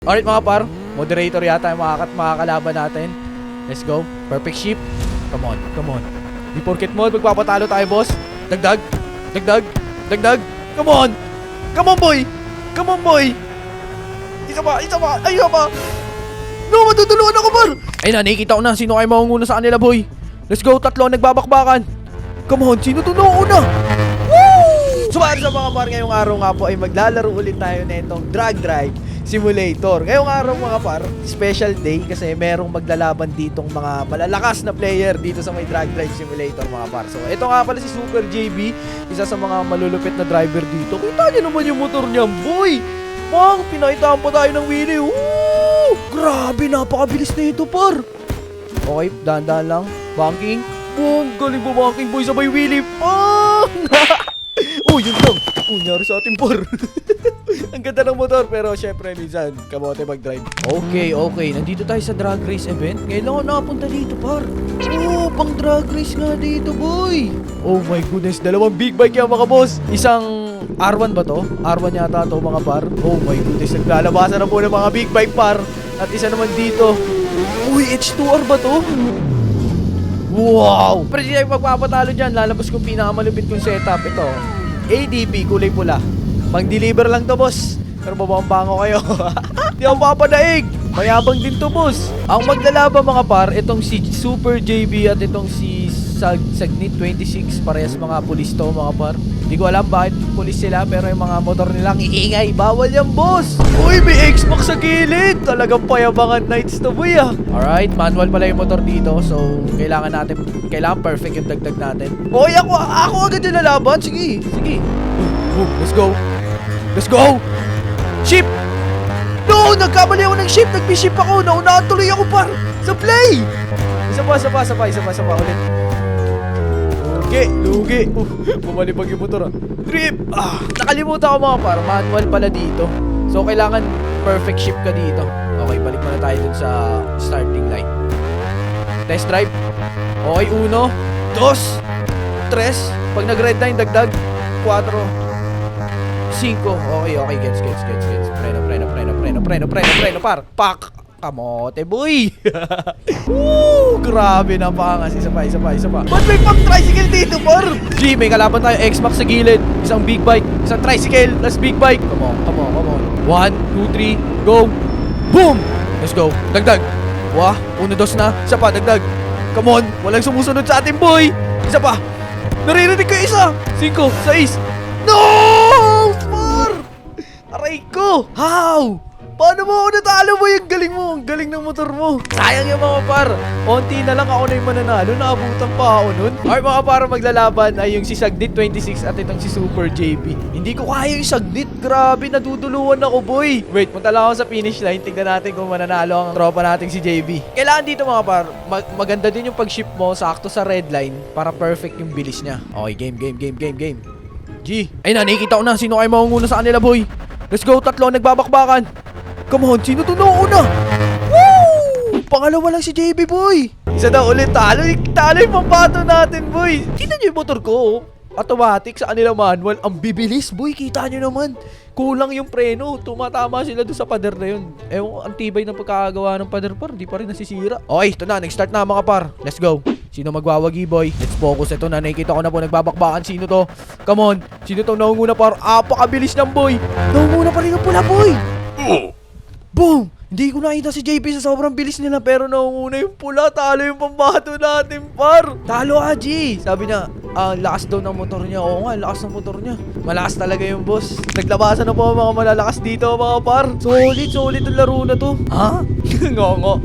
Alright mga par, moderator yata yung makakalaban natin. Let's go. Perfect ship. Come on, come on. Di porket mod, magpapatalo tayo boss. Dagdag, dagdag, dagdag. Come on. Come on boy. Come on boy. Isa pa, ay isa pa. No, matutulungan ako par. Ay na, nakikita ko na sino kayo maunguna sa kanila boy. Let's go, tatlo nagbabakbakan. Come on, sino to nauna? Woo! So para sa mga par, ngayong araw nga po ay maglalaro ulit tayo na itong Drag Drive Simulator. Ngayong araw mga par, special day kasi merong maglalaban ditong mga malalakas na player dito sa may Drag Drive Simulator mga par. So ito nga pala si Super JB, isa sa mga malulupit na driver dito. Kita niyo naman yung motor niya, boy! Mang, pinaitaan pa tayo ng wheelie. Woo! Grabe, napakabilis na ito par. Okay, dahan-dahan lang. Banking. Boom! Galing po banking boy, sabay wheelie. Pang! Oh, yun lang. Oh, nyari sa ating par. Ang ganda ng motor pero syempre minsan kamote mag-drive. Okay, okay. Nandito tayo sa drag race event. Ngayon lang ako nakapunta dito par. Oh, pang drag race nga dito boy. Oh my goodness. Dalawang big bike yan mga boss. Isang R1 ba to? R1 yata to mga par. Oh my goodness. Naglalabasan na po ng mga big bike par. At isa naman dito. Uy, H2R ba to? Wow! Pero di tayo magpapatalo dyan. Lalabas kong pinakamalupit kong setup. Ito, ADP, kulay pula. Pang-deliver lang to, boss. Pero babang-bango kayo. Di ako papadaig. Mayabang din to, boss. Ang maglalaban mga par, itong si Super JB at itong si Sagnit 26. Parehas mga pulis to, mga par. Di ko alam bakit pulis sila, pero yung mga motor nilang iingay. Bawal yan, boss. Uy, may X-Max sa gilid. Talagang payabangan nights to, boy, ah. Alright, manual pala yung motor dito. So, kailangan perfect yung dagdag natin. Uy, ako agad yung lalaban. Sige, sige. Let's go. Let's go! Ship! No! Nagkamali ako ng ship! Nag-ship ako! Naunahan tuloy ako par! Sa play! Isa pa ulit. Lugi! Bumalibag yung motor ah. Trip! Nakalimutan ko mga par. Manual pala dito. So, kailangan perfect ship ka dito. Okay, balik muna tayo dun sa starting line. Test drive. Okay, 1, 2, 3. Pag nag-red line, dagdag. 4. 5. Okay, gets. Preno, par. Pak! Kamote, boy! Woo! Grabe, napakangas. Isa pa. Ba't may pang tricycle dito, par? G, may kalaban tayo. X-Max sa gilid. Isang big bike. Isang tricycle. Last big bike. Come on. 1, 2, 3. Go! Boom! Let's go. Dagdag. 1, 2 na. Isa pa, dagdag. Come on. Walang sumusunod sa atin, boy. Isa pa. Naririnig ko isa. 5, 6. No! Aray ko! How? Paano mo ako natalo mo? Yung galing mo. Ang galing ng motor mo. Sayang yung mga par. Onti na lang ako na yung mananalo. Naabutan pa ako nun. Alright mga par, maglalaban ay yung si Sagnit 26 at itong si Super JB. Hindi ko kaya yung Sagnit. Grabe, naduduluan ako boy. Wait, punta lang ako sa finish line. Tignan natin kung mananalo ang tropa nating si JB. Kailangan dito mga par, maganda din yung pag-ship mo sakto sa red line para perfect yung bilis niya. Okay, game. G. Ay na, nakikita ko na. Sino kayo maunguna sa kanila boy? Let's go, tatlo nagbabakbakan. Come on, sino to nauna? Woo! Pangalawa lang si JB, boy. Isa daw ulit, talo yung pambato natin, boy. Kita nyo yung motor ko, automatic sa kanila manual. Ang bibilis, boy, kita nyo naman. Kulang yung preno, tumatama sila doon sa pader na yun. Ang tibay ng pagkakagawa ng pader par, di pa rin nasisira. Okay, ito na, nag-start na mga par. Let's go. Sino magwawagi, boy? Let's focus. Ito na, nakikita ko na po nagbabakbakan. Sino to? Come on. Sino to naunguna par? Apakabilis ng boy. Naunguna pa rin ang pula, boy. Boom! Hindi ko nakita si JP sa sobrang bilis nila pero naunguna yung pula. Talo yung pambato natin, par. Talo ka, G. Sabi niya, lakas daw ng motor niya. Oo nga, lakas ng motor niya. Malakas talaga yung boss. Naglabasan na po ang mga malalakas dito, mga par. Solid ang laro na to. Ha? Ngongo.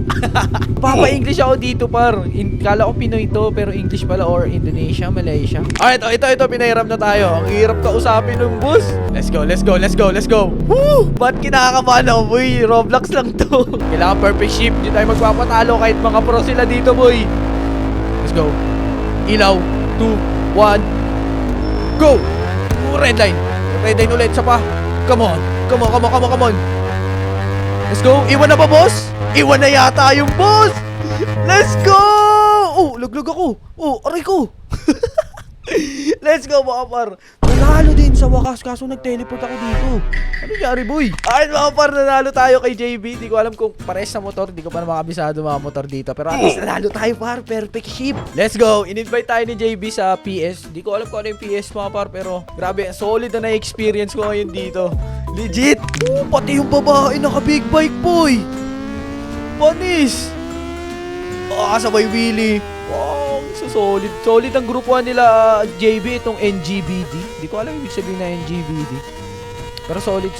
Papa-English ako dito, par. Kala ko Pinoy to, pero English pala or Indonesia, Malaysia. Alright, ito, pinahiram na tayo. Ang hirap ka usapin ng boss. Let's go. Woo! Ba't kinakabahan ako, boy? Roblox lang to. Kailangan perfect ship. Hindi tayo magpapatalo kahit mga pro sila dito, boy. Let's go. Ilaw. 2, 1. Go! Red line ulit. Isa pa. Come on. Let's go. Iwan na ba, boss? Iwan na yata yung boss. Let's go! Oh, laglag ako. Oh, aray ko. Let's go mga par. Nanalo din sa wakas kaso nag-teleport ako dito. Ano nangyari boy? Alright mga par, nanalo tayo kay JB. Di ko alam kung pares sa motor. Di ko pa naman kabisado mga motor dito. Pero at least nanalo tayo par. Perfect ship. Let's go. In-invite tayo ni JB sa PS. Di ko alam kung ano yung PS mga par. Pero grabe, solid na na-experience ko ngayon dito. Legit. Pati yung babae naka-big bike boy. Panis. Sabay wheelie. Wow, so solid. Solid ang grupuan nila JB, itong NGBD. Di ko alam ibig sabihin na NGBD. Pero solid.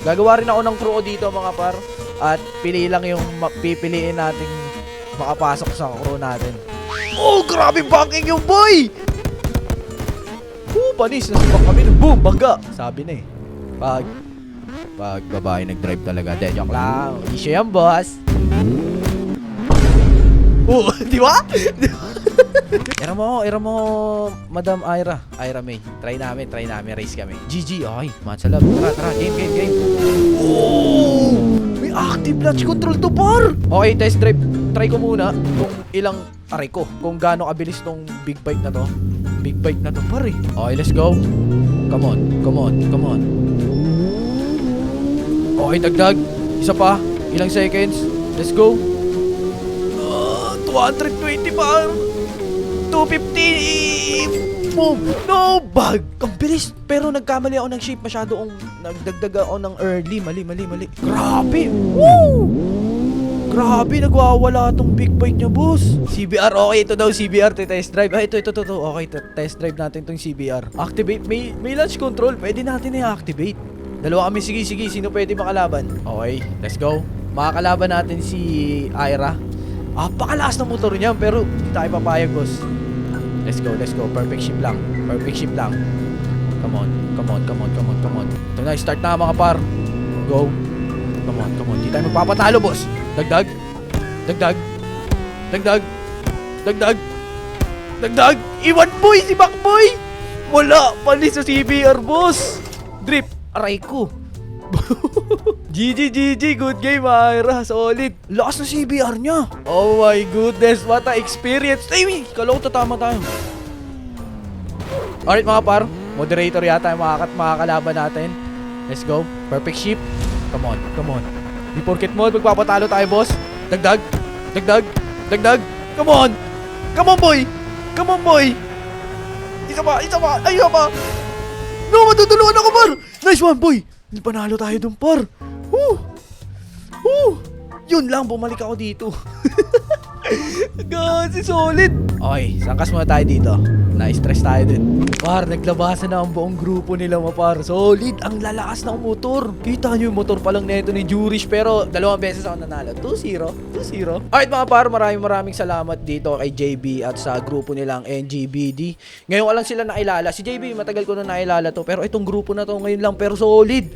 Gagawa rin ako ng crew dito mga par. At pili lang yung pipiliin nating makapasok sa crew natin. Oh, grabe banking yung boy! Panis. Nasibak kami ng boom, bangga. Sabi na eh. Pag babae nag-drive talaga. De, joke lang. Issue yan, boss. Di ba? Ira mo, Madam Ira May. Try namin, race kami. GG, okay, match love. Tara, game. Oh! May active latch control to par! Okay, test drive. Try ko muna kung ilang aray ko. Kung gaano kabilis tong big bike na to. Big bike na to par eh. Okay, let's go. Come on. Okay, dagdag. Isa pa. Ilang seconds. Let's go. 220 pa. 250. Boom. No bag. Ang bilis. Pero nagkamali ako ng shape. Masyado akong nagdagdag ako ng early. Mali. Grabe. Woo! Grabe. Nagwawala tong big bike niya, boss. CBR. Okay, ito daw CBR. Test drive. Ito. Okay, test drive natin tong CBR. Activate. May launch control. Pwede natin i-activate. Dalawa kami. Sige. Sino pwede makalaban? Okay, let's go. Makakalaban natin si Ira. Pakalakas ng motor niya pero hindi tayo papayag, boss. Let's go. Perfect ship lang. Come on. Ito na, start na mga par. Go. Come on. Hindi tayo magpapatalo, boss. Dagdag. Iwan boy, si Macboy. Wala, panis sa CBR, boss. Drip, aray ko. GG, good game Ira, solid. Lakas na CBR niya. Oh my goodness, what a experience. Ay, kala ko tatama tayo. Alright mga par, moderator yata yung makakalaban natin. Let's go, perfect ship. Come on. Di porket mo, magpapatalo tayo, boss. Dagdag. Come on boy. Isa pa. No, matutulungan ako, par. Nice one, boy. Panalo tayo dun, par. Yun lang, bumalik ako dito. God, si solid. Okay, sangkas muna tayo dito. Na-stress tayo din. Par, naglabasan na ang buong grupo nila, par. Solid, ang lalakas ng motor. Kita nyo yung motor pa lang nito ni Jurish, pero 2 beses ako nanalo. 2-0. Alright mga par, maraming salamat dito kay JB at sa grupo nilang NGBD. Ngayon ko lang sila nailala. Si JB, matagal ko na nailala to, pero itong grupo na to ngayon lang, pero solid.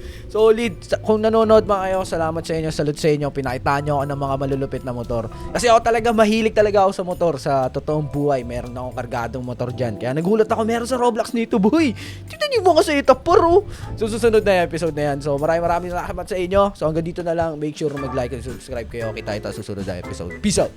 Kung nanonood mga kayo, salamat sa inyo, salute sa inyo. Pinakita nyo ako ng mga malulupit na motor. Kasi ako talaga, mahilig talaga ako sa motor. Sa totoong buhay, meron akong kargadong motor dyan. Kaya nagulat ako, meron sa Roblox nito, boy. Tignan niyo mga setup, paro. So, susunod na yung episode na yan. So, maraming salamat sa inyo. So, hanggang dito na lang. Make sure mag-like and subscribe kayo. Kita ito susunod na episode. Peace out.